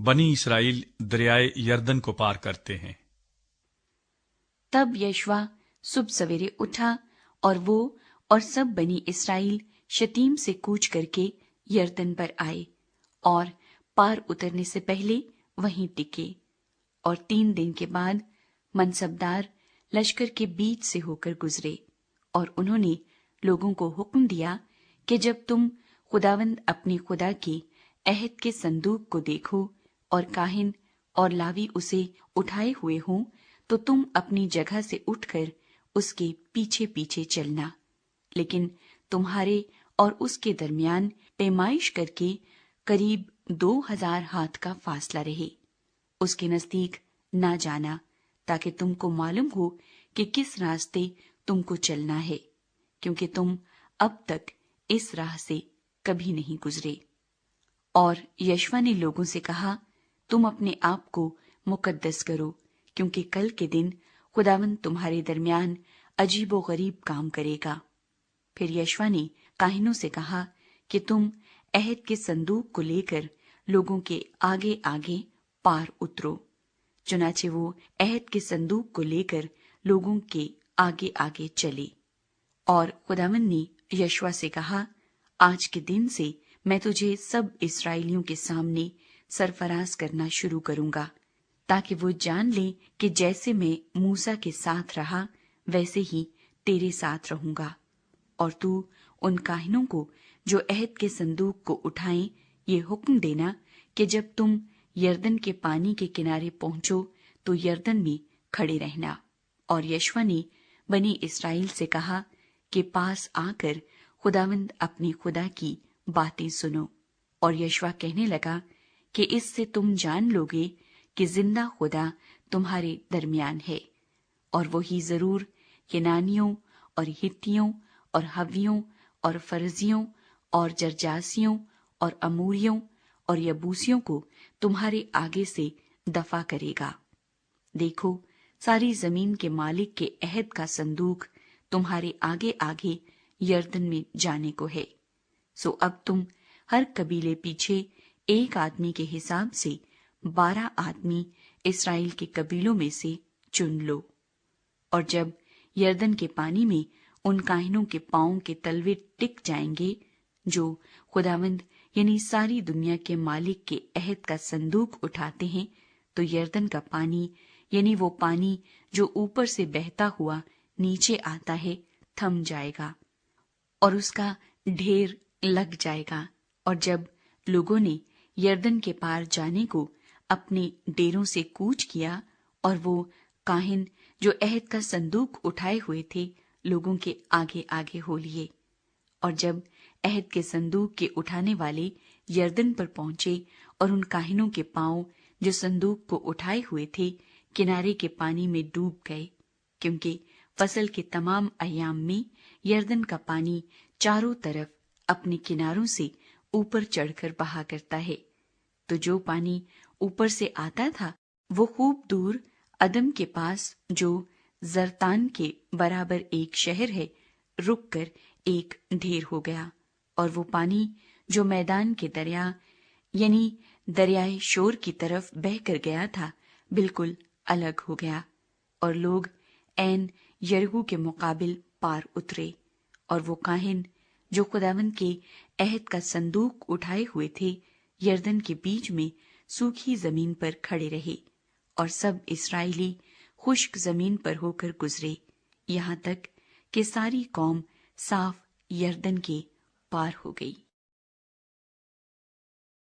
बनी इसराइल दरियाए यरदन को पार करते हैं। तब यशवा सुबह सवेरे उठा और वो और सब बनी इसराइल शतीम से कूच करके यरदन पर आए और पार उतरने से पहले वहीं टिके। और 3 दिन के बाद मनसबदार लश्कर के बीच से होकर गुजरे और उन्होंने लोगों को हुक्म दिया कि जब तुम खुदावंद अपने खुदा के अहद के संदूक को देखो और काहिन और लावी उसे उठाए हुए हों, तो तुम अपनी जगह से उठकर उसके पीछे पीछे चलना, लेकिन तुम्हारे और उसके दरमियान पैमाइश करके करीब 2000 हाथ का फासला रहे। उसके नजदीक ना जाना, ताकि तुमको मालूम हो कि किस रास्ते तुमको चलना है, क्योंकि तुम अब तक इस राह से कभी नहीं गुजरे। और यशवा ने लोगों से कहा, तुम अपने आप को मुकद्दस करो, क्योंकि कल के दिन खुदावंद तुम्हारे दरमियान अजीबो गरीब काम करेगा। फिर यशवा ने काहिनों से कहा कि तुम अहद के संदूक को लेकर लोगों के आगे आगे पार उतरो। चुनाचे वो अहद के संदूक को लेकर लोगों के आगे आगे चले। और खुदावंद ने यशवा से कहा, आज के दिन से मैं तुझे सब इस्राएलियों के सामने सरफराज करना शुरू करूंगा, ताकि वो जान ले कि जैसे मैं मूसा के साथ रहा वैसे ही तेरे साथ रहूंगा। और तू उन काहिनों को जो अहद के संदूक को उठाएं ये हुक्म देना कि जब तुम यरदन के पानी के किनारे पहुंचो तो यरदन में खड़े रहना। और यशवा ने बनी इसराइल से कहा कि पास आकर खुदावंद अपने खुदा की बातें सुनो। और यशवा कहने लगा कि इससे तुम जान लोगे कि जिंदा खुदा तुम्हारे दरमियान है, और वही जरूर यूनानियों और हित्तियों और हवियों और फरजियों और जरजासियों और अमूरियों और यबूसियों को तुम्हारे आगे से दफा करेगा। देखो, सारी जमीन के मालिक के अहद का संदूक तुम्हारे आगे आगे यरदन में जाने को है। सो अब तुम हर कबीले पीछे एक आदमी के हिसाब से 12 आदमी इस्राएल के कबीलों में से चुन लो। और जब यरदन के पानी में उन काहिनों के पांवों के तलवे टिक जाएंगे जो खुदावंद यानी सारी दुनिया के मालिक के अहद का संदूक उठाते हैं, तो यरदन का पानी यानी वो पानी जो ऊपर से बहता हुआ नीचे आता है थम जाएगा और उसका ढेर लग जाएगा। और जब लोगों ने यरदन के पार जाने को अपने डेरों से कूच किया और वो काहिन जो अहद का संदूक उठाए हुए थे लोगों के आगे आगे हो लिए। और जब अहद के संदूक के उठाने वाले यरदन पर पहुंचे और उन काहिनों के पांव जो संदूक को उठाए हुए थे किनारे के पानी में डूब गए, क्योंकि फसल के तमाम अय्याम में यरदन का पानी चारों तरफ अपने किनारों से ऊपर चढ़कर बहा करता है। तो जो पानी ऊपर से आता था वो खूब दूर अदम के पास जो जरतान के बराबर एक शहर है रुककर एक ढेर हो गया। और वो पानी जो मैदान के दरिया यानी दरियाए शोर की तरफ बह कर गया था बिल्कुल अलग हो गया। और लोग ऐन यरीहो के मुकाबिल पार उतरे। और वो काहिन जो खुदावंद के अहद का संदूक उठाए हुए थे यरदन के बीच में सूखी जमीन पर खड़े रहे। और सब इस्राएली खुश्क जमीन पर होकर गुजरे, यहाँ तक कि सारी कौम साफ यरदन के पार हो गई।